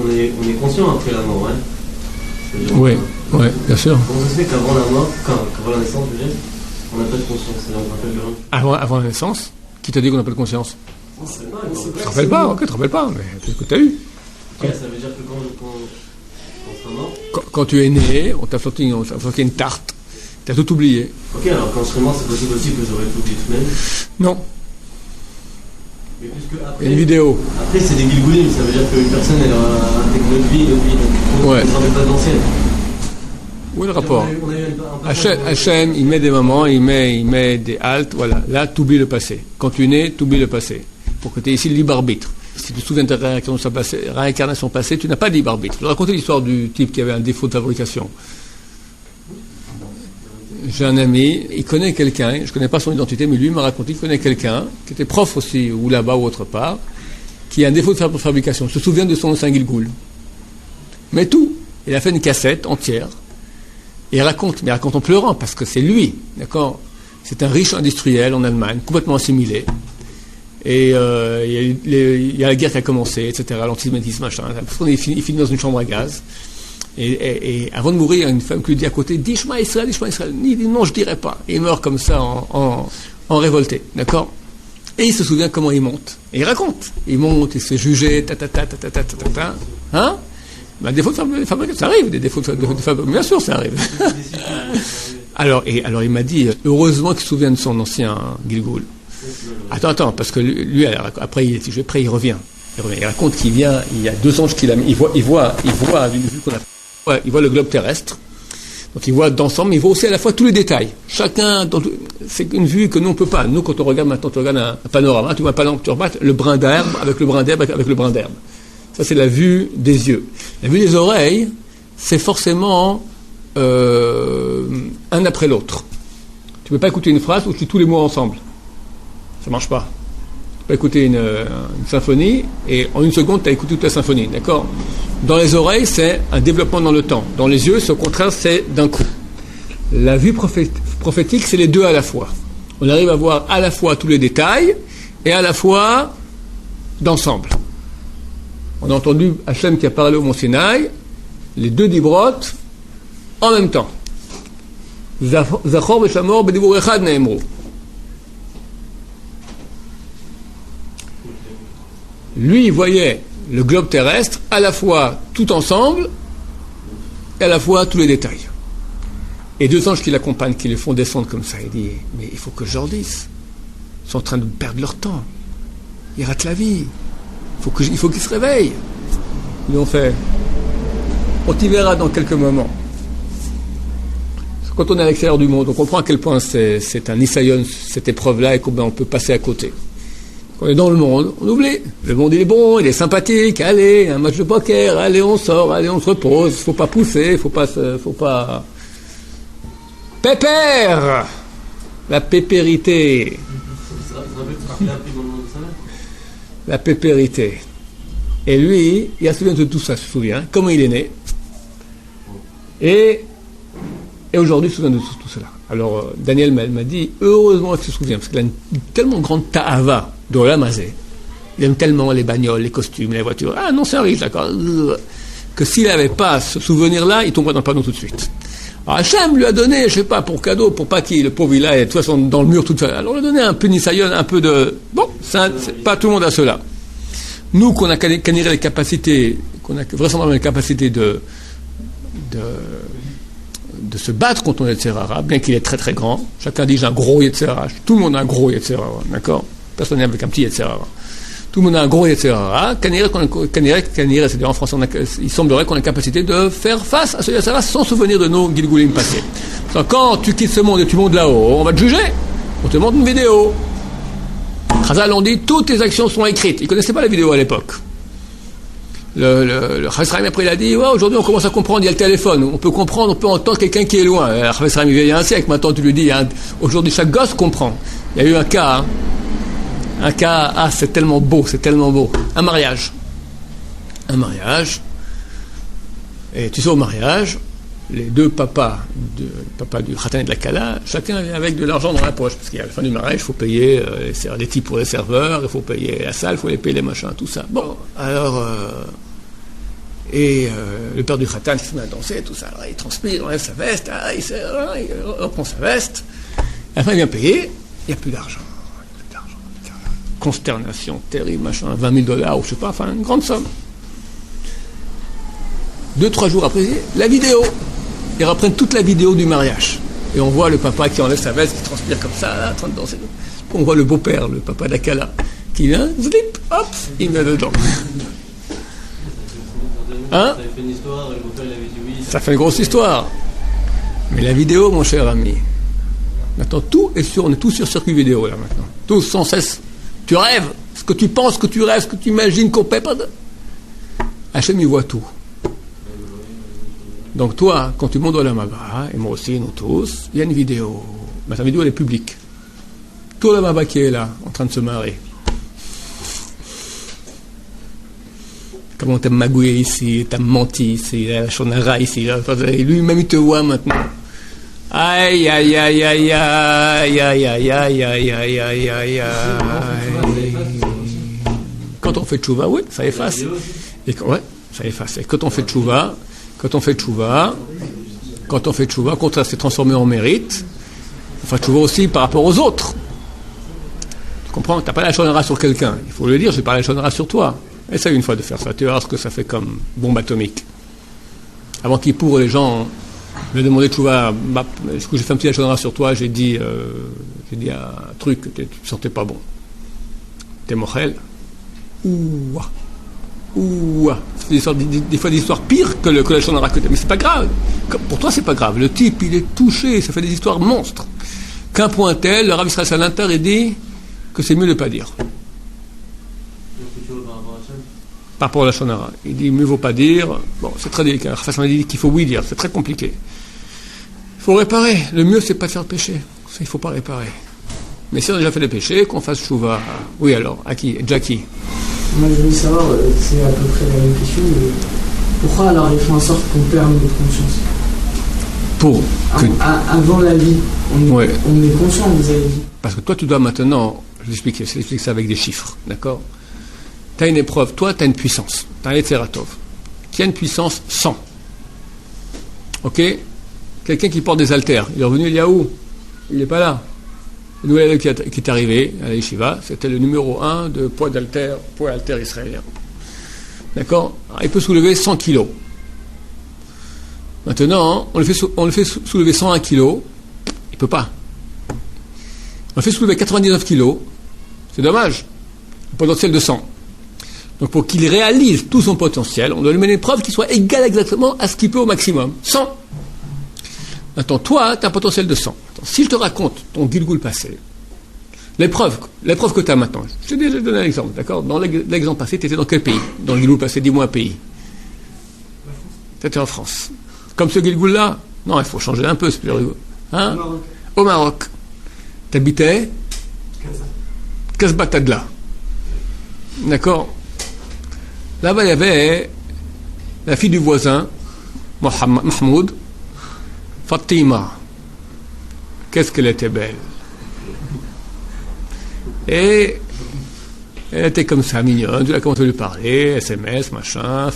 on est conscient après la mort, hein. Oui, bien sûr. Comment ça se fait qu'avant la mort, qu'avant la naissance, on n'a pas de conscience, c'est-à-dire on ne rappelle rien. Avant la naissance, qui t'a dit qu'on n'a pas de conscience? On ne se rappelle pas. Tu te rappelles pas, ok, tu te rappelles pas, mais c'est ce que tu as eu. Ok, ça veut dire que quand on sera mort. Quand tu es né, on t'a sorti une tarte, tu as tout oublié. Ok, alors quand je serai mort, c'est possible aussi que j'aurais tout oublié tout de même. Non. Mais puisque après, il y a une vidéo. Après, c'est des Gilgoulim, ça veut dire qu'une personne, elle a intégré notre vie, donc on ne se rappelle pas de l'ancienne. Où est le rapport? Hachem, il met des moments, il met des haltes, voilà. Là, tu oublies le passé. Quand tu es né, tu oublies le passé. Pour que tu aies ici le libre arbitre. Si tu te souviens de ta réincarnation passée, tu n'as pas de libre arbitre. Je vais raconter l'histoire du type qui avait un défaut de fabrication. J'ai un ami, il connaît quelqu'un, je ne connais pas son identité, mais lui m'a raconté qu'il connaît quelqu'un, qui était prof aussi, ou là-bas ou autre part, qui a un défaut de fabrication. Je te souviens de son ancien Gilgoul. Mais tout. Il a fait une cassette entière. Et il raconte, mais il raconte en pleurant, parce que c'est lui, d'accord? C'est un riche industriel en Allemagne, complètement assimilé. Et il y a la guerre qui a commencé, etc., l'antisémitisme, machin. Il finit dans une chambre à gaz. Et avant de mourir, il y a une femme qui lui dit à côté, dis Shema Israël, dis Shema Israël. Il dit non, je dirai pas. Et il meurt comme ça en révolté, d'accord? Et il se souvient comment il monte. Et il raconte. Il monte, il se fait juger, hein? Ben, défaut de fabrication, ça arrive, des défauts de fabrication, bien sûr, ça arrive. alors il m'a dit, heureusement qu'il se souvient de son ancien Gilgoul. Attends, parce que lui après il revient. Il raconte qu'il vient, il y a 2 anges qu'il a mis, il voit une vue qu'on a, il voit le globe terrestre. Donc il voit d'ensemble, mais il voit aussi à la fois tous les détails. Chacun, c'est une vue que nous on peut pas. Nous quand on regarde maintenant, tu regardes un panorama, tu vois tu regardes le brin d'herbe avec le brin d'herbe avec le brin d'herbe. Ça c'est la vue des yeux. La vue des oreilles, c'est forcément un après l'autre. Tu peux pas écouter une phrase où tu dis tous les mots ensemble. Ça marche pas. Tu peux écouter une symphonie et en une seconde tu as écouté toute la symphonie, d'accord? Dans les oreilles, c'est un développement dans le temps. Dans les yeux, c'est au contraire, c'est d'un coup. La vue prophétique, c'est les deux à la fois. On arrive à voir à la fois tous les détails et à la fois d'ensemble. On a entendu Hachem qui a parlé au Mont Sinaï, les 2 dibrotes en même temps. Zachor v'shamor b'dibur echad ne'emru. Lui, il voyait le globe terrestre à la fois tout ensemble et à la fois tous les détails. Et 2 anges qui l'accompagnent, qui les font descendre comme ça, il dit, mais il faut que je leur dise. Ils sont en train de perdre leur temps. Ils ratent la vie. Il faut qu'ils se réveillent. Ils ont fait. On t'y verra dans quelques moments. Quand on est à l'extérieur du monde, on comprend à quel point c'est un isayon, cette épreuve-là, et qu'on peut passer à côté. Quand on est dans le monde, on oublie. Le monde il est bon, il est sympathique, allez, un match de poker, allez, on sort, allez, on se repose, faut pas pousser, faut pas... Pépère! La pépérité. La pépérité. Et lui, il a souvenir de tout ça, se souvient, comment il est né. Et aujourd'hui, il se souvient de tout cela. Alors, Daniel m'a dit, heureusement qu'il se souvient, parce qu'il a une tellement grande ta'ava de Olamazé. Il aime tellement les bagnoles, les costumes, les voitures. Ah non, c'est un riche, d'accord. Que s'il n'avait pas ce souvenir-là, il tomberait dans le panneau tout de suite. Alors Hachem lui a donné, je sais pas, pour cadeau, pour pas qu'il, le pauvre, il a, de toute façon, dans le mur, tout ça. Alors, il a donné un peu nisayon, un peu de... Bon, c'est pas tout le monde a cela. Nous, qu'on a caniré les capacités, qu'on a vraisemblablement les capacités de se battre contre le Yetzirara, bien qu'il est très très grand. Chacun dit j'ai un gros Yetzirara. Tout le monde a un gros Yetzirara, d'accord? Personne n'est avec un petit Yetzirara. Tout le monde a un gros Yetzirara. Caniré, c'est-à-dire en français, il semblerait qu'on a la capacité de faire face à ce Yetzirara sans souvenir de nos Gilgoulim passés. Quand tu quittes ce monde et tu montes là-haut, on va te juger. On te montre une vidéo. Chazal on dit toutes tes actions sont écrites. Ils ne connaissaient pas la vidéo à l'époque. Le Chafetz après il a dit aujourd'hui on commence à comprendre, il y a le téléphone, on peut comprendre, on peut entendre quelqu'un qui est loin. Chafetz il y a un siècle, maintenant tu lui dis aujourd'hui chaque gosse comprend. Il y a eu un cas, c'est tellement beau, un mariage, et tu sais au mariage, les 2 papas du Khatan et de la Kala, chacun vient avec de l'argent dans la poche, parce qu'à la fin du mariage, il faut payer les types pour les serveurs, il faut payer la salle, il faut les payer les machins, tout ça. Bon, alors, Et le père du khatan se met à danser, tout ça. Alors, il transpire, il enlève sa veste, il reprend sa veste. À la fin, il vient payer, il n'y a plus d'argent. Consternation terrible, machin, $20,000 ou je sais pas, enfin une grande somme. 2-3 jours après, la vidéo. Ils reprennent toute la vidéo du mariage. Et on voit le papa qui enlève sa veste, qui transpire comme ça, là, en train de danser. On voit le beau-père, le papa d'Akala, qui vient, zlip, hop, il met dedans. Hein? Ça fait une grosse histoire. Mais la vidéo, mon cher ami, maintenant tout est on est tous sur circuit vidéo là maintenant. Tous sans cesse. Tu rêves, ce que tu penses, ce que tu rêves, ce que tu imagines, qu'on paie pas de... Hachem, il voit tout. Donc toi, quand tu montes dans la Maba, et moi aussi, nous tous, il y a une vidéo. Mais la vidéo, elle est publique. Tout le Maba qui est là, en train de se marrer. Comment t'as magouillé ici, t'as menti ici, la Shonara ici, là. Lui-même il te voit maintenant. Aïe, aïe, aïe, aïe, aïe, aïe, aïe, aïe, aïe, aïe, aïe, aïe, aïe. Quand on fait tchouva, oui, ça efface. Et ouais, ça efface. Et quand on fait tchouva, quand on fait tchouva, quand ça s'est transformé en mérite, on fait tchouva aussi par rapport aux autres. Tu comprends? T'as pas la Shonara sur quelqu'un. Il faut le dire, j'ai pas la Shonara sur toi. Essaye une fois de faire ça, tu vas voir ce que ça fait comme bombe atomique. Avant qu'il pour les gens, je lui ai demandé, j'ai fait un petit Shonara sur toi, j'ai dit un truc que tu ne sentais pas bon. T'es mochel. Ouah. C'est des fois des histoires pires que la Shonara que t'as. Mais c'est pas grave. Pour toi, c'est pas grave. Le type, il est touché, ça fait des histoires monstres. Qu'un point tel, le Rav Israël Salanter, il dit que c'est mieux de ne pas dire. Par rapport à la Shonara. Il dit, mieux vaut pas dire. Bon, c'est très délicat. Il dit qu'il faut oui dire. C'est très compliqué. Il faut réparer. Le mieux, c'est pas de faire péché. Ça, il faut pas réparer. Mais si on a déjà fait des péchés, qu'on fasse chouva. Oui, alors, à qui? Jackie. Moi, je voulais savoir, c'est à peu près la même question, mais pourquoi alors ils font en sorte qu'on perde notre conscience? Avant la vie, on est conscient de la vie. Parce que toi, tu dois maintenant, je vais expliquer ça avec des chiffres, d'accord? Tu as une épreuve, toi, tu as une puissance. Tu as un Etzeratov, qui a une puissance 100. Ok? Quelqu'un qui porte des haltères, il est revenu il y a où? Il n'est pas là. Le nouvel élève qui est arrivé à la Yeshiva, c'était le numéro 1 de poids haltère israélien. D'accord? Alors, il peut soulever 100 kilos. Maintenant, on le fait soulever 101 kilos, il ne peut pas. On le fait soulever 99 kilos, c'est dommage. Le potentiel de 100. Donc pour qu'il réalise tout son potentiel, on doit lui mettre une preuve qui soit égale exactement à ce qu'il peut au maximum. 100. Maintenant, toi, tu as un potentiel de 100. Attends, si je te raconte ton Gilgoul passé, l'épreuve que tu as maintenant, je t'ai déjà donné un exemple, d'accord? Dans l'exemple passé, tu étais dans quel pays? Dans le Gilgoul passé, dis-moi un pays. Tu étais en France. Comme ce Gilgoul-là? Non, il faut changer un peu, c'est plus rigolo. Hein? Au Maroc. Tu habitais Casbatadla. D'accord? Là-bas, il y avait la fille du voisin, Mahmoud, Fatima. Qu'est-ce qu'elle était belle. Et elle était comme ça, mignonne. Tu l'as commencé à lui parler, SMS, machin,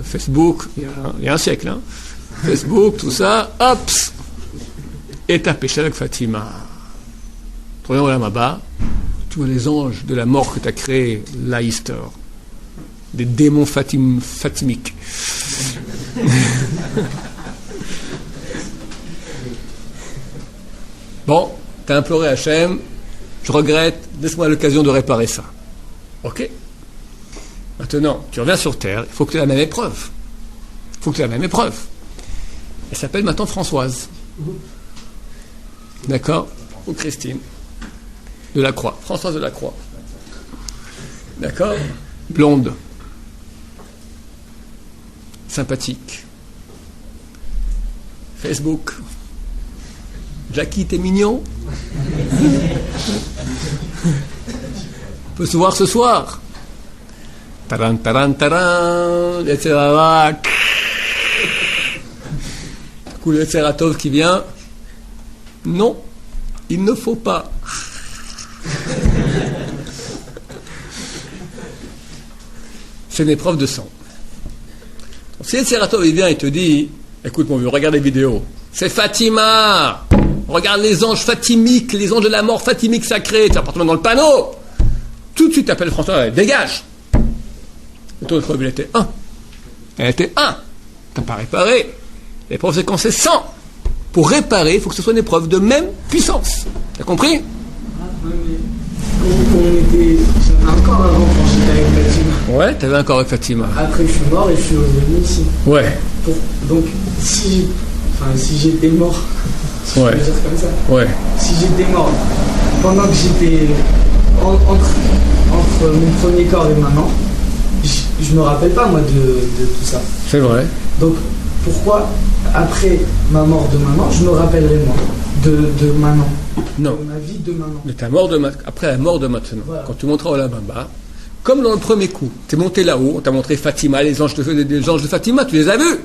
Facebook, il y a un siècle, hein. Facebook, tout ça, hop, et t'as péché avec Fatima. Tu reviens au Lamaba, tu vois les anges de la mort que tu as créés, là, Easter. Des démons fatimiques. Bon, tu as imploré Hachem, je regrette, laisse-moi l'occasion de réparer ça. Ok? Maintenant, tu reviens sur Terre, il faut que tu aies la même épreuve. Elle s'appelle maintenant Françoise. D'accord? Ou Christine. De la Croix. Françoise de la Croix. D'accord? Blonde. Sympathique. Facebook. Jackie, t'es mignon? On peut se voir ce soir. Taran, taran, taran, etc. Coup le Tseratov qui vient. Non, il ne faut pas. C'est une épreuve de sang. Si le Serato, il vient et te dit, écoute mon vieux, regarde les vidéos, c'est Fatima, regarde les anges fatimiques, les anges de la mort fatimiques sacrés, tu appartement dans le panneau, tout de suite t'appelles François, dégage. Le taux de preuve, il était 1. Elle était 1. T'as pas réparé. L'épreuve, c'est quand c'est 100. Pour réparer, il faut que ce soit une épreuve de même puissance. T'as compris? J'avais un corps avant quand j'étais avec Fatima. Ouais, t'avais un corps avec Fatima. Après, je suis mort et je suis revenu ici. Ouais. Donc, si j'étais mort, si je peux dire comme ça, ouais. Si j'étais mort pendant que j'étais entre mon premier corps et maintenant, je me rappelle pas moi de tout ça. C'est vrai. Donc, pourquoi après ma mort de maman, je me rappellerai moi de maman? Non. De ma vie de maman. De ta mort après la mort de maintenant. Voilà. Quand tu monteras au Labamba, comme dans le premier coup, tu es monté là-haut, on t'a montré Fatima, les anges de Fatima, tu les as vus.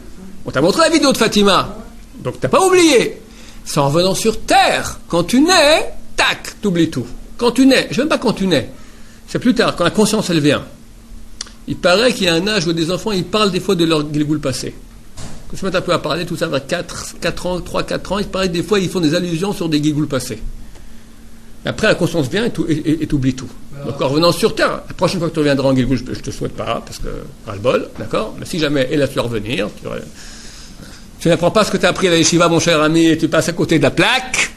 On t'a montré la vidéo de Fatima. Donc t'as pas oublié. C'est en revenant sur terre. Quand tu nais, tac, t'oublies tout. Quand tu nais, je sais même pas quand tu nais. C'est plus tard, quand la conscience elle vient. Il paraît qu'il y a un âge où des enfants, ils parlent des fois de leur Gilgoul passé. Quand se mettent un peu à parler, tout ça, vers 4 ans, 3-4 ans, il paraît que des fois, ils font des allusions sur des Gilgoul passés. Après, la conscience vient et t'oublies tout. Donc, en revenant sur Terre, la prochaine fois que tu reviendras en Gilgoul, je te souhaite pas, parce que, pas le bol, d'accord? Mais si jamais, et là, tu vas revenir, tu n'apprends pas ce que tu as appris à la yeshiva, mon cher ami, et tu passes à côté de la plaque,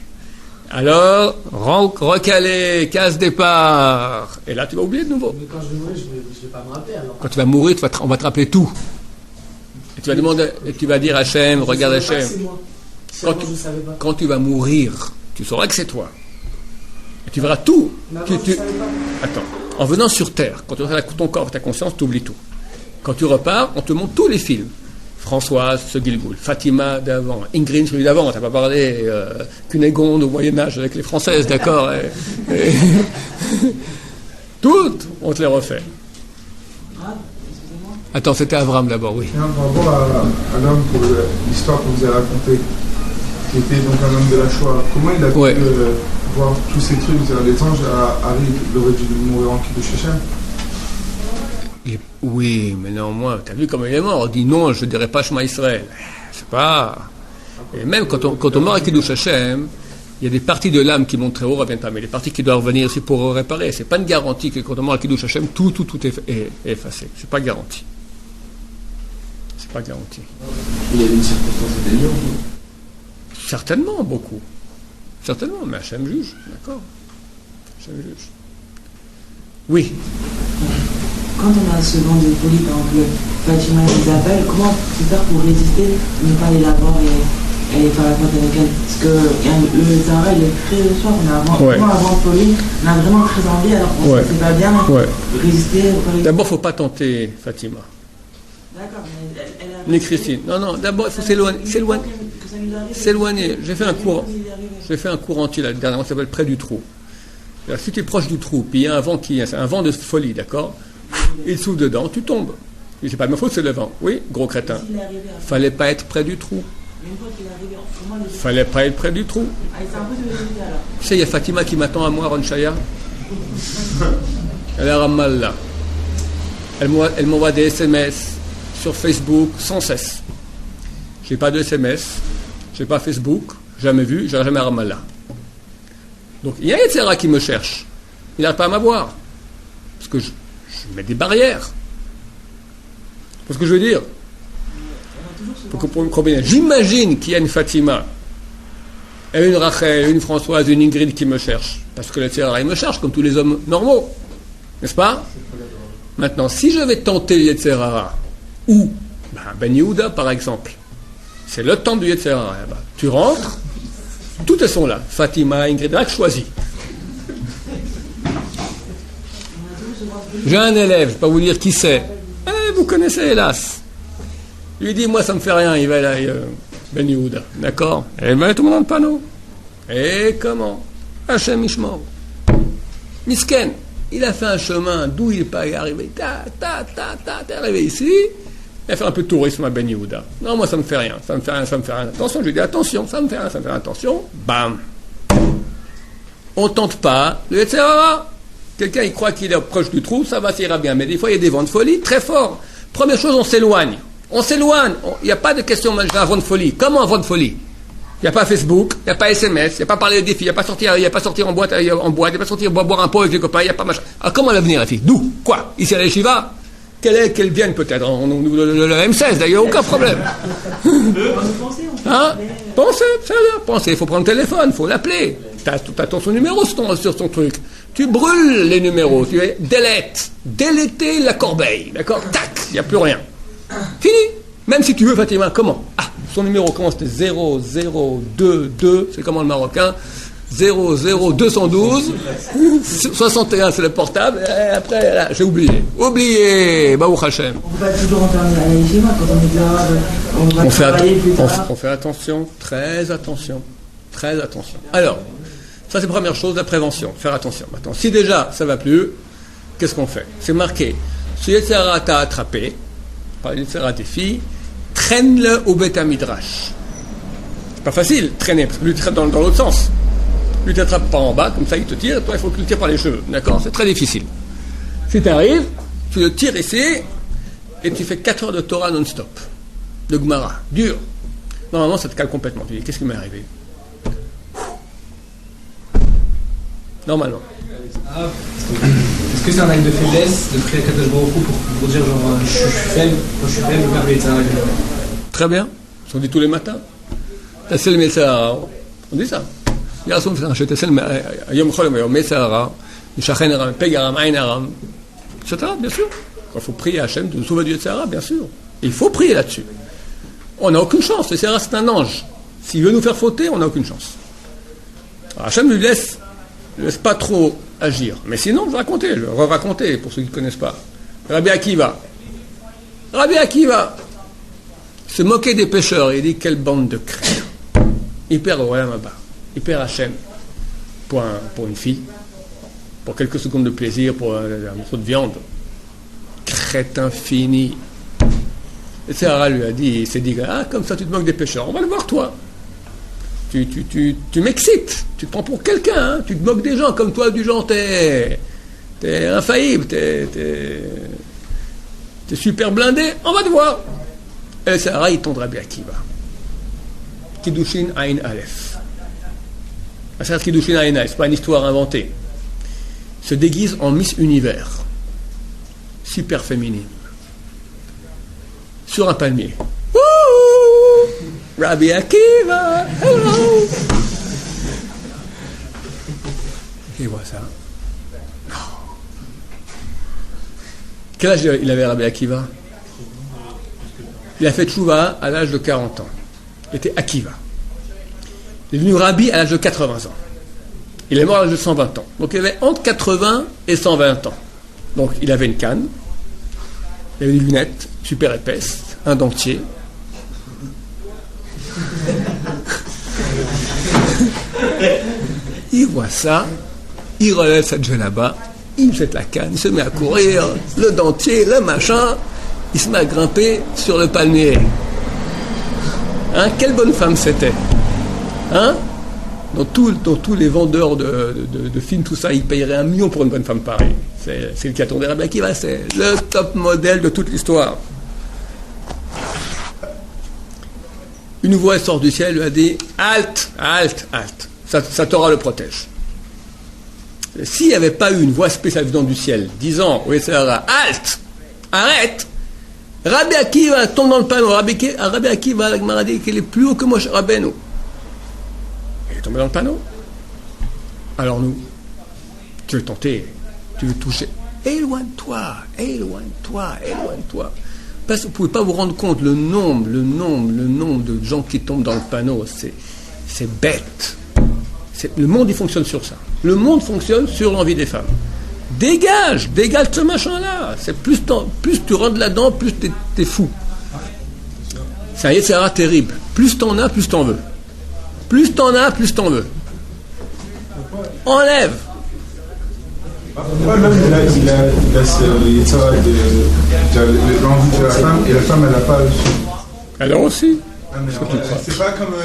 alors, recalé, case départ, et là, tu vas oublier de nouveau. Mais quand je vais mourir, je vais pas me rappeler, alors. Quand tu vas mourir, on va te rappeler tout. Et tu vas demander, et tu vas dire à Hachem, regarde Hachem. Quand tu vas mourir, tu sauras que c'est toi. Et tu verras tout. Attends, en venant sur Terre, quand tu auras ton corps, ta conscience, tu oublies tout. Quand tu repars, on te montre tous les films. Françoise, ce Gilgoul, Fatima d'avant, Ingrid, celui d'avant, t'as pas parlé Cunégonde au Moyen-Âge avec les Françaises, d'accord Toutes, on te les refait. Attends, c'était Avram d'abord, oui. Par rapport à l'homme, pour l'histoire qu'on vous a racontée, qui était donc un homme de la Shoah, comment il a pu voir tous ces trucs? Les anges arrivent, il aurait dû mourir en Kiddush Hashem. Oui, mais néanmoins, t'as vu comment il est mort? On dit non, je ne dirais pas Shema Israël. C'est pas... Et même quand on meurt à Kiddush Hashem, il y a des parties de l'âme qui montent très haut, reviennent pas, mais les parties qui doivent revenir aussi pour réparer. C'est pas une garantie que quand on meurt à Kiddush Hashem, tout est effacé. C'est pas garanti. C'est pas garanti. Il y a une circonstance atténuante. Certainement, beaucoup. Certainement, mais Hachem juge, d'accord? Hachem juge. Oui. Quand on a ce vent de folie, par exemple, Fatima et Isabelle, comment faire pour résister, ne pas aller la voir et aller faire la fête avec elle? Parce que le Zara, il est très le soir, on a vraiment un vent de folie, on a vraiment très envie, alors qu'on ne sait pas bien résister. D'abord, il ne faut pas tenter Fatima. D'accord, mais elle a... Ni Christine. Non, d'abord, il faut s'éloigner. J'ai fait un cours entier, là, dernièrement, ça s'appelle Près du trou. Alors, si tu es proche du trou, puis il y a un vent c'est un vent de folie, d'accord? Il souffle dedans, tu tombes. C'est pas de ma faute, c'est le vent. Oui, gros crétin. Fallait pas être près du trou. Fallait pas être près du trou. Tu sais, il y a Fatima qui m'attend à moi, Ron Shaya. Elle est à Ramallah. Elle m'envoie des SMS sur Facebook sans cesse. J'ai pas de SMS, j'ai pas Facebook, jamais vu, j'irai jamais à Ramallah. Donc il y a Yetzera qui me cherche. Il n'arrive pas à m'avoir. Parce que je mets des barrières. C'est ce que je veux dire. Pour que vous compreniez. J'imagine qu'il y a une Fatima, et une Rachel, une Françoise, une Ingrid qui me cherchent. Parce que Yetzera, il me cherche comme tous les hommes normaux. N'est-ce pas? Maintenant, si je vais tenter Yetzera, ou Ben Yehuda par exemple, c'est le temps du Yetzera. Tu rentres, toutes elles sont là. Fatima, Ingrid, là, choisis. J'ai un élève, je ne vais pas vous dire qui c'est. Vous connaissez, hélas. Il lui dit, moi, ça ne me fait rien, il va aller Ben Yehuda. D'accord? Et bien, tout le monde dans le panneau. Et comment? Hachem Ishmael. Misken, il a fait un chemin d'où il n'est pas arrivé. T'es arrivé ici. Il a fait un peu de tourisme à Ben Yehuda. Non, moi, ça ne me fait rien. Ça me fait rien. Attention, je lui dis, attention, ça me fait rien, attention. Bam. On ne tente pas. Le Yetzera. Quelqu'un, il croit qu'il est proche du trou, ça ira bien. Mais des fois, il y a des vents de folie très forts. Première chose, on s'éloigne. On s'éloigne. Il n'y a pas de question, je vais avoir de folie. Comment avoir de folie? Il n'y a pas Facebook, il n'y a pas SMS, il n'y a pas parler des filles, il n'y a pas sortir en boîte, il n'y a pas sortir boire un pot avec les copains, il n'y a pas machin. Alors comment l'avenir, la fille? D'où? Quoi? Ici à l'Eshiva? Qu'elle vienne peut-être, le M16 d'ailleurs, aucun problème. Hein? Pensez, il faut prendre le téléphone, il faut l'appeler. T'as son numéro sur son truc. Tu brûles les numéros, tu déléter la corbeille, d'accord? Tac, il n'y a plus rien. Fini. Même si tu veux, Fatima, comment? Ah, son numéro commence, c'était 0022, c'est comment le marocain? 00212, 61 c'est le portable, et après là, j'ai oublié, Baruch Hashem. On ne peut pas toujours enfermer à l'Égypte quand on est là, on va travailler plus tard. On fait attention, très attention. Alors, ça c'est la première chose, la prévention, faire attention. Maintenant, si déjà ça va plus, qu'est-ce qu'on fait? C'est marqué, si Yetzirah t'a attrapé, par les Yetzirah des filles, traîne-le au Beth Midrash. C'est pas facile, traîner, parce que lui traîne dans l'autre sens. Lui t'attrape par en bas, comme ça il te tire, toi il faut que tu le tires par les cheveux. D'accord? C'est très difficile. Si tu arrives, tu le tires ici, et tu fais 4 heures de Torah non-stop. De Gemara. Dur. Normalement, ça te cale complètement. Tu dis, qu'est-ce qui m'est arrivé? Normalement. Est-ce que c'est un acte de faiblesse de prier Kadosh Baruch Hu pour dire genre je suis faible, quand je suis faible, je vais faire Très bien. On dit tous les matins. C'est le Messahara. On dit ça. Bien sûr, etc. Bien sûr. Il faut prier à Hachem de nous sauver du Yetzirah, bien sûr. Et il faut prier là-dessus. On n'a aucune chance. Le Yetzirah, c'est un ange. S'il veut nous faire fauter, on n'a aucune chance. Alors, Hachem lui laisse pas trop agir. Mais sinon, je vais raconter pour ceux qui ne connaissent pas. Rabbi Akiva se moquait des pécheurs. Il dit, quelle bande de crétins. Il perd au Olam Haba. Il perd Hachem pour une fille, pour quelques secondes de plaisir, pour un morceau de viande. Crétin fini. Et Sarah lui a dit, il s'est dit, comme ça tu te moques des pécheurs, on va le voir toi. Tu m'excites, tu te prends pour quelqu'un, tu te moques des gens comme toi, du genre t'es infaillible, t'es super blindé, on va te voir. Et Sarah, il tombe Rabbi Akiva. Kiddushin Ain Aleph. C'est Kiddushin Ain Aleph, c'est pas une histoire inventée. Se déguise en Miss Univers, super féminine, sur un palmier. Wouhou! Rabbi Akiva, hello! Et voilà ça. Quel âge il avait Rabbi Akiva? Il a fait tchouva à l'âge de 40 ans. Il était Akiva. Il est devenu Rabbi à l'âge de 80 ans. Il est mort à l'âge de 120 ans. Donc il avait entre 80 et 120 ans. Donc il avait une canne, il avait des lunettes super épaisses, un dentier. Il voit ça, il relève cette là-bas, il jette la canne, il se met à courir, le dentier, le machin, il se met à grimper sur le palmier. Hein, quelle bonne femme c'était. Hein? Dans tous les vendeurs de films, tout ça, ils payeraient 1 million pour une bonne femme pareille. C'est le caton des Rabbi Akiva, c'est le top modèle de toute l'histoire. Une voix sort du ciel, lui a dit « Halte, halte, halte !» Sa Torah le protège. S'il n'y avait pas eu une voix spéciale venant du ciel, disant « Oui, c'est halte, arrête !» Rabbi Akiva tombe dans le panneau. Rabbi Akiva, la Gemara dit qu'il est plus haut que Moshe Rabbeinu. Il est tombé dans le panneau. Alors nous, tu veux tenter, tu veux toucher. Éloigne-toi. Parce que vous ne pouvez pas vous rendre compte le nombre de gens qui tombent dans le panneau. C'est bête. Le monde, il fonctionne sur ça. Le monde fonctionne sur l'envie des femmes. Dégage ce machin-là. C'est plus tu rentres là-dedans, plus t'es fou. C'est un Yetzirah terrible. Plus t'en as, plus t'en veux. Plus t'en as, plus t'en veux. Enlève. Pourquoi l'homme, il a ce Yetzirah de l'envie de la femme, et la femme, elle n'a pas reçu? Elle a aussi. C'est pas comme...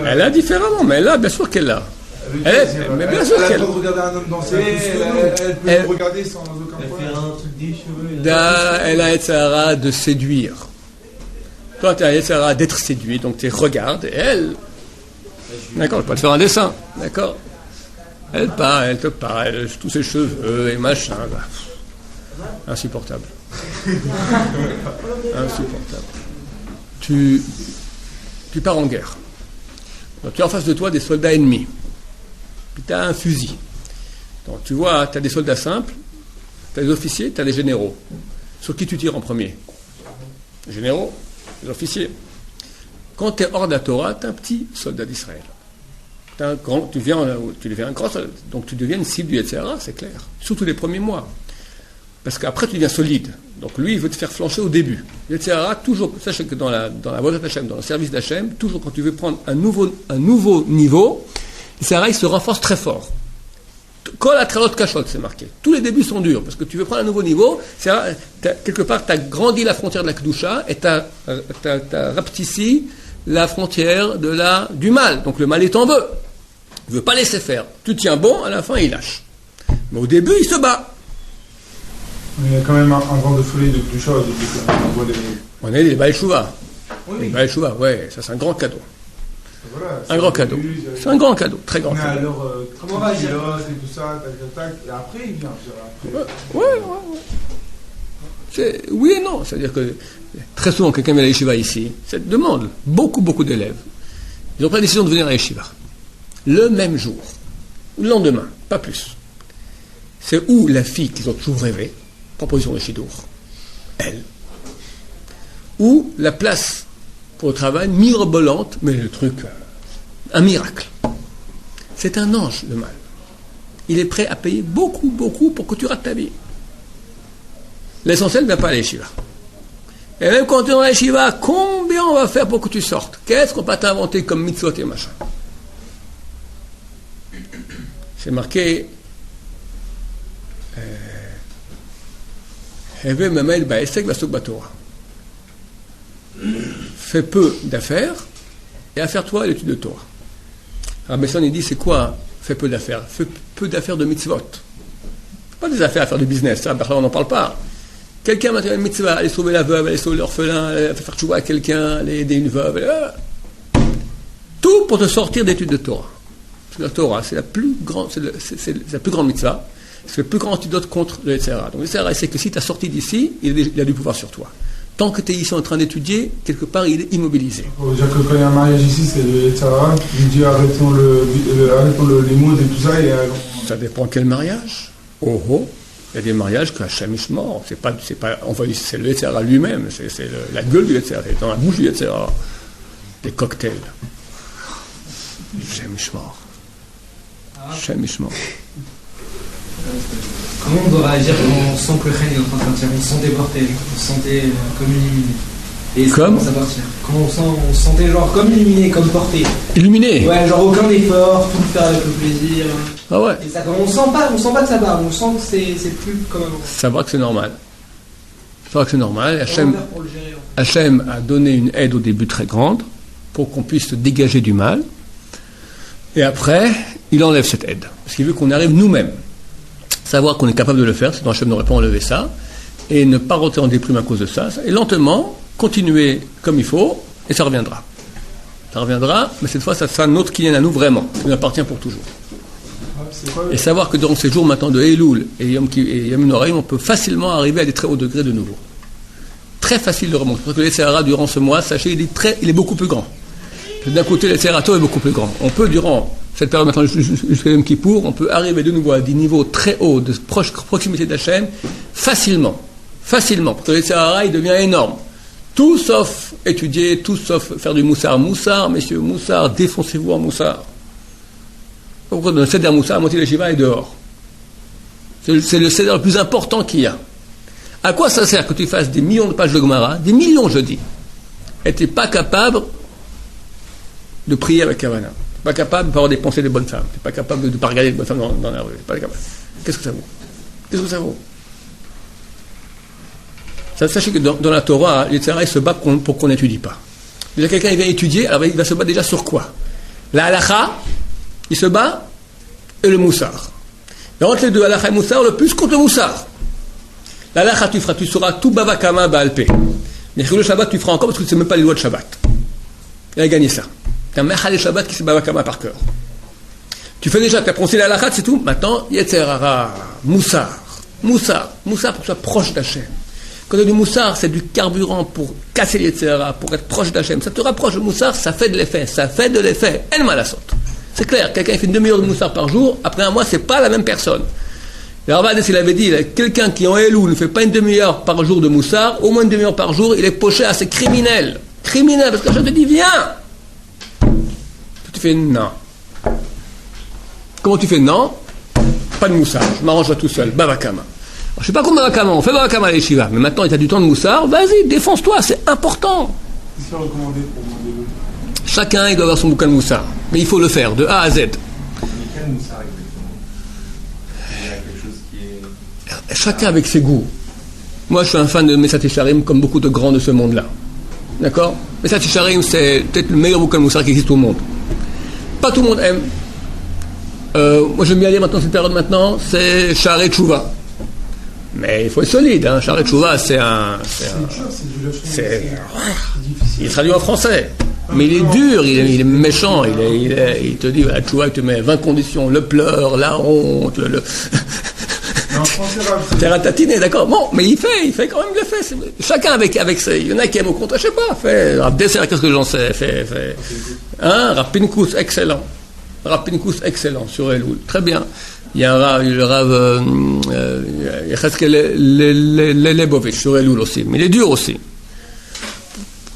Elle a différemment, mais elle a, bien sûr qu'elle l'a. Mais bien sûr qu'elle... Elle peut regarder un homme danser, elle peut le regarder sans aucun problème. Elle a Yetzirah de séduire. Toi, tu as essaiera d'être séduit, donc tu regardes, et elle, d'accord, je peux te faire un dessin, d'accord. Elle te parle, tous ses cheveux et machin, bah. Insupportable. Insupportable. Tu pars en guerre. Donc, tu as en face de toi des soldats ennemis. Puis tu as un fusil. Donc tu vois, tu as des soldats simples, tu as des officiers, tu as des généraux. Sur qui tu tires en premier? Les généraux, les officiers. Quand tu es hors de la Torah, tu es un petit soldat d'Israël. Tu deviens un grand soldat. Donc tu deviens une cible du Yetzirah, c'est clair. Surtout les premiers mois. Parce qu'après tu deviens solide. Donc lui, il veut te faire flancher au début. Le Yetzirah, toujours, sachez que dans la voie d'Hachem, dans le service d'Hachem, toujours quand tu veux prendre un nouveau niveau, le Yetzirah, il se renforce très fort. Kol atralot kashot, c'est marqué. Tous les débuts sont durs, parce que tu veux prendre un nouveau niveau, quelque part, tu as grandi la frontière de la Kedusha, et tu as rapetissé la frontière du mal. Donc le mal, il t'en veut. Il ne veut pas laisser faire. Tu tiens bon, à la fin, il lâche. Mais au début, il se bat. Il y a quand même un vent de folie de Kedusha. On est les Baal Shuvah. Les Baal Shuvah, ouais, ça c'est un grand cadeau. Voilà, un grand cadeau. C'est un grand cadeau, très grand cadeau. Alors, comment va dire et tout ça, tac, et après il vient. Ouais. Oui et non. C'est-à-dire que très souvent, quelqu'un vient à la yeshiva ici, ça demande beaucoup d'élèves. Ils ont pris la décision de venir à la yeshiva. Le même jour, le lendemain, pas plus. C'est où la fille qu'ils ont toujours rêvé, proposition de Shidour, elle. Ou la place pour le travail, mirobolante, mais le truc, un miracle. C'est un ange, le mal. Il est prêt à payer beaucoup pour que tu rates ta vie. L'essentiel ne vient pas à l'Yeshiva. Et même quand tu es dans l'Yeshiva, combien on va faire pour que tu sortes? Qu'est-ce qu'on va t'inventer comme mitzvot et machin? C'est marqué Heve Mamel Baesek Vasok Batora. Fais peu d'affaires et affaire-toi à l'étude de Torah. Alors Besson il dit c'est quoi fais peu d'affaires? Fais peu d'affaires de mitzvot. Pas des affaires à faire du business, ça, on n'en parle pas. Quelqu'un maintenant une mitzvah, aller sauver la veuve, aller sauver l'orphelin, aller faire tchouva à quelqu'un, aller aider une veuve, tout pour te sortir d'études de Torah. Parce que la Torah c'est la plus grande, c'est la plus grande mitzvah, c'est le plus grand antidote contre le Yetzirah. Donc le Yetzirah c'est que si tu as sorti d'ici, il a du pouvoir sur toi. Tant que tu es ici en train d'étudier, quelque part, il est immobilisé. C'est-à-dire que quand il y a un mariage ici, c'est le Yetzirah, il dit arrêtons les mots et tout ça. Ça dépend quel mariage. Il y a des mariages que Hachem Ishmor. C'est le Yetzirah lui-même, c'est la gueule du Yetzirah, c'est dans la bouche du Yetzirah. Des cocktails. Hachem Ishmor. Hachem Ishmor. Comment on doit réagir quand on sent que le Chen est en train de partir? On se sentait porté, on se sentait comme illuminé. Et ça commence à partir. Quand on se sentait genre comme illuminé, comme porté. Illuminé? Ouais, genre aucun effort, tout faire avec le plaisir. Ah ouais. Et ça, on sent pas que ça part, on sent que c'est plus comme avant. Savoir que c'est normal. Hachem a donné une aide au début très grande pour qu'on puisse se dégager du mal. Et après, il enlève cette aide. Parce qu'il veut qu'on arrive nous-mêmes. Savoir qu'on est capable de le faire, sinon Hachem n'aurait pas enlevé ça, et ne pas rentrer en déprime à cause de ça, et lentement, continuer comme il faut, et ça reviendra. Ça reviendra, mais cette fois, ça sera notre Kinyan à nous vraiment, qui nous appartient pour toujours. Et savoir que dans ces jours maintenant de Elul et Yom Noraim, on peut facilement arriver à des très hauts degrés de nouveau. Très facile de remonter. Parce que le Yetzirah, durant ce mois, sachez, il est beaucoup plus grand. D'un côté, le Yetzirah est beaucoup plus grand. On peut, durant cette période maintenant jusqu'à Yom Kippour, on peut arriver de nouveau à des niveaux très hauts de proximité d'Hachem facilement. Parce que le Yetzirah, il devient énorme. Tout sauf étudier, tout sauf faire du moussard. Moussard, messieurs, moussard, défoncez-vous en moussard. Pourquoi dans le Seder Moussard, la moitié de la Shiva est dehors? C'est le Seder le plus important qu'il y a. À quoi ça sert que tu fasses des millions de pages de Gemara, des millions, je dis, et tu n'es pas capable de prier avec Kavana? Pas capable de pas avoir des pensées des bonnes femmes. Tu n'es pas capable de ne pas regarder les bonnes femmes dans la rue. Pas capable. Qu'est-ce que ça vaut? Sachez que dans la Torah, les Yetzirah se bat pour qu'on n'étudie pas. Déjà, quelqu'un il vient étudier, alors il va se battre déjà sur quoi? La halacha, il se bat, et le moussard. Et entre les deux, halacha et moussard, le plus contre le moussard. La halacha, tu sauras tout bavakama baalpé. Mais le Shabbat, tu feras encore parce que tu ne sais même pas les lois de Shabbat. Il a gagné ça. Tu as un Mechal Shabbat qui se bat par cœur. Tu fais déjà, tu as prononcé la halakha, c'est tout. Maintenant, Yetzer Hara, Moussar pour que tu sois proche d'Hachem. Quand tu as du Moussar, c'est du carburant pour casser les Yetzer Hara, pour être proche d'Hachem. Ça te rapproche de Moussar, ça fait de l'effet. Elle m'a la saute. C'est clair, quelqu'un qui fait une demi-heure de Moussar par jour, après un mois, c'est pas la même personne. Le Ravad, il avait dit, quelqu'un qui en Elul ne fait pas une demi-heure par jour de Moussar, au moins une demi-heure par jour, il est poché à ses criminels. Criminel, parce que je te dis, viens. Tu fais non. Comment tu fais non? Pas de Moussar, je m'arrangerai tout seul. Bavakama. Je ne sais pas comment Bavakama, on fait Bavakama à l'Yeshiva, mais maintenant il y a du temps de Moussar, vas-y, défonce-toi, c'est important. Qu'est-ce qu'il a recommandé pour demander? Chacun, il doit avoir son bouquin de Moussar, mais il faut le faire, de A à Z. Mais quel Moussar exactement? Il y a quelque chose qui est... Chacun avec ses goûts. Moi, je suis un fan de Messat Yesharim, comme beaucoup de grands de ce monde-là. D'accord? Messat Yesharim, c'est peut-être le meilleur bouquin de Moussar qui existe au monde. Pas tout le monde aime. Moi, j'aime bien lire maintenant cette période maintenant, c'est Sha'arei Tshuva. Mais il faut être solide, hein. Sha'arei Tshuva, il est traduit en français. Mais il est dur, il est méchant, il te dit, voilà, Tshuva, il te met 20 conditions, le pleur, la honte, t'es ratatiné, d'accord. Bon, mais il fait quand même le fait. Chacun avec ses. Il y en a qui aiment au contraire, je sais pas, fait. Rav Desser, qu'est-ce que j'en sais, fait. Hein, Rav Pinkus, excellent. Rav Pinkus, excellent, sur Elul. Très bien. Il y a le Rav Yecheskel Lebovitch, sur Elul aussi. Mais il est dur aussi.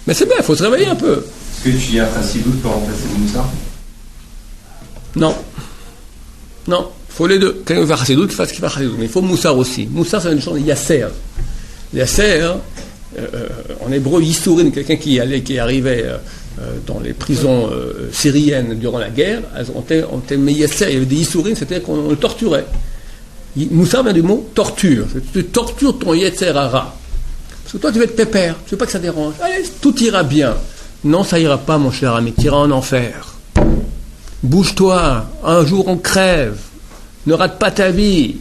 Mais c'est bien, il faut se réveiller un peu. Est-ce que tu y as Chassidut pour remplacer le Moussar? Non. Il faut les deux. Quand il veut faire Chassidut, il fasse ce qu'il fait Chassidut. Mais il faut Moussar aussi. Moussar, c'est une chose de Yasser. Yasser, en hébreu, Yissourin, quelqu'un qui arrivait dans les prisons syriennes durant la guerre, on était Yasser. Il y avait des Yissourin, c'est-à-dire qu'on le torturait. Moussar vient du mot torture. Tu tortures ton Yetzer Hara. Parce que toi, tu veux être pépère. Tu veux pas que ça dérange. Allez, tout ira bien. Non, ça ira pas, mon cher ami. Tu iras en enfer. Bouge-toi. Un jour, on crève. Ne rate pas ta vie.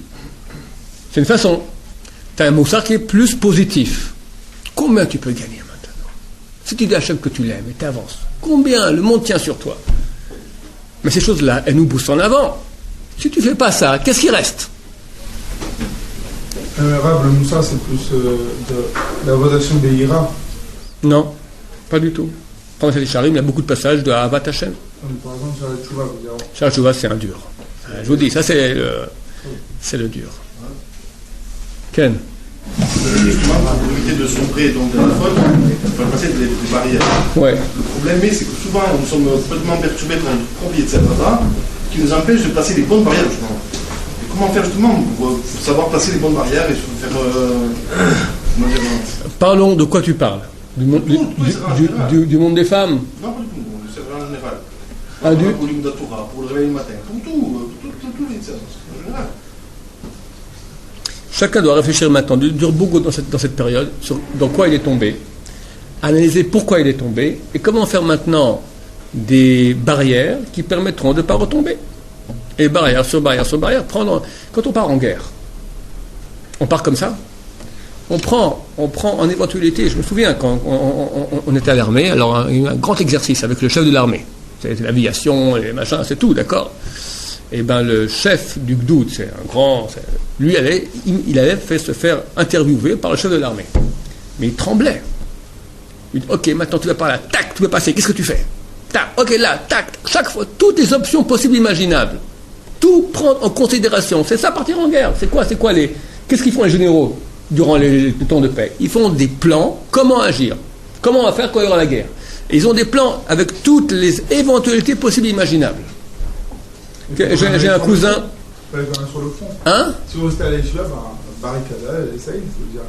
C'est une façon. Tu as un Moussar qui est plus positif. Combien tu peux gagner maintenant? Si tu dis à Hachem que tu l'aimes et tu avances, combien le monde tient sur toi? Mais ces choses-là, elles nous poussent en avant. Si tu fais pas ça, qu'est-ce qui reste? Rav, le Moussar, c'est plus de la votation des Ira. Non, pas du tout. Dans les Charim, il y a beaucoup de passages de Ahavat Hashem. Par exemple, Sha'arei Tshuva, vous dire. Sha'arei Tshuva, c'est un dur. Je vous dis, ça c'est le dur. Ken? Justement, pour éviter de sombrer dans la faute, il faut passer des barrières. Ouais. Le problème c'est que souvent, nous sommes complètement perturbés par une propre etc., qui nous empêche de placer les bonnes barrières, justement. Et comment faire justement pour savoir placer les bonnes barrières et se faire... Parlons de quoi tu parles? Du monde des femmes? Non, pas du tout. C'est vraiment général. Ah, pour l'imdatura, pour le réveil le matin, pour tout les exercices, en général. Chacun doit réfléchir maintenant, dur beaucoup dans cette période, sur dans quoi il est tombé, analyser pourquoi il est tombé, et comment faire maintenant des barrières qui permettront de ne pas retomber. Et barrière sur barrière sur barrière, quand on part en guerre, on part comme ça. On prend en éventualité, je me souviens quand on était à l'armée, alors il y a eu un grand exercice avec le chef de l'armée. C'était l'aviation, les machins, c'est tout, d'accord? Et bien le chef du Gdoud, c'est un grand... Lui, il allait se faire interviewer par le chef de l'armée. Mais il tremblait. Il dit, ok, maintenant tu vas par là, tac, tu peux passer, qu'est-ce que tu fais? Tac, ok, là, tac, chaque fois, toutes les options possibles imaginables. Tout prendre en considération. C'est ça, partir en guerre. Qu'est-ce qu'ils font les généraux durant les temps de paix? Ils font des plans, comment agir, comment on va faire quand il y aura la guerre. Et ils ont des plans avec toutes les éventualités possibles imaginables. J'ai un cousin... Il fallait quand même sur le front. Hein? Si vous restez à l'Yeshiva, barricade, ça y est, il faut dire.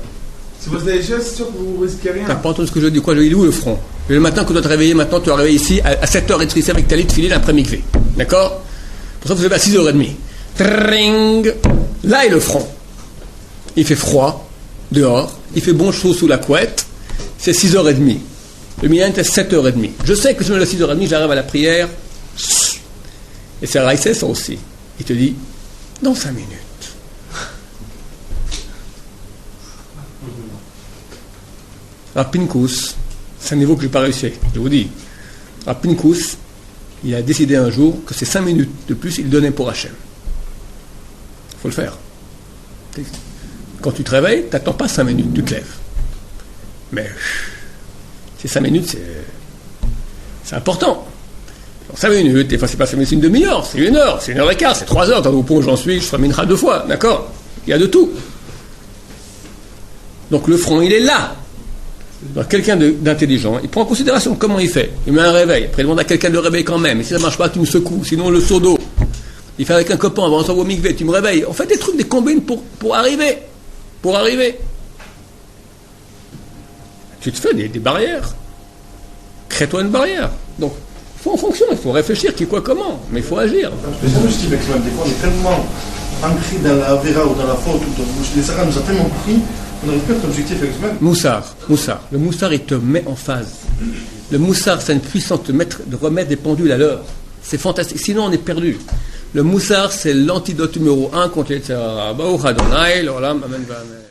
Si vous restez à l'Yeshiva, c'est sûr que vous ne risquez rien. T'as pas entendu ce que je dis, quoi? Il est où le front? Le matin, quand tu dois te réveiller, maintenant, tu dois te réveiller ici à 7h et ici avec ta lit de filer l'après-midi. D'accord? Pour ça, vous êtes à 6h30. Tring! Là est le front. Il fait froid, dehors. Il fait bon chaud sous la couette. C'est 6h30. Le mien est 7h30. Je sais que si je me lève à 6h30, j'arrive à la prière. Et c'est Raïsé, ça aussi. Il te dit, dans 5 minutes. Rav Pinkus, c'est un niveau que je n'ai pas réussi, je vous dis. Rav Pinkus, il a décidé un jour que ces 5 minutes de plus, il donnait pour Hachem. Il faut le faire. Quand tu te réveilles, tu n'attends pas 5 minutes, tu te lèves. Mais ces 5 minutes, c'est important. 5 minutes, des fois c'est pas 5 minutes, c'est une demi-heure, c'est 1 heure, c'est 1h15, c'est 3 heures, au point où j'en suis, je ferai mincha 2 fois, d'accord? Il y a de tout. Donc le front, il est là. Donc quelqu'un d'intelligent, il prend en considération comment il fait. Il met un réveil, après il demande à quelqu'un de le réveiller quand même, et si ça ne marche pas, tu me secoues, sinon le seau d'eau. Il fait avec un copain, avant d'entrer au mikvé, tu me réveilles. On fait des trucs, des combines pour arriver. Pour arriver. Tu te fais des barrières. Crée-toi une barrière. Donc, il faut en fonction, il faut réfléchir qui, quoi, comment, mais il faut agir. Je me dis, des fois, on est tellement ancré dans la vera ou dans la faute, les Sarah nous a tellement pris, on n'arrive pas à être objectif avec soi-même. Moussard. Le moussard, il te met en phase. Le moussard, c'est une puissance de remettre des pendules à l'heure. C'est fantastique. Sinon, on est perdu. Le moussard, c'est l'antidote numéro 1 contre les Tzara. Baruch Adonai, l'olam, amen, amen.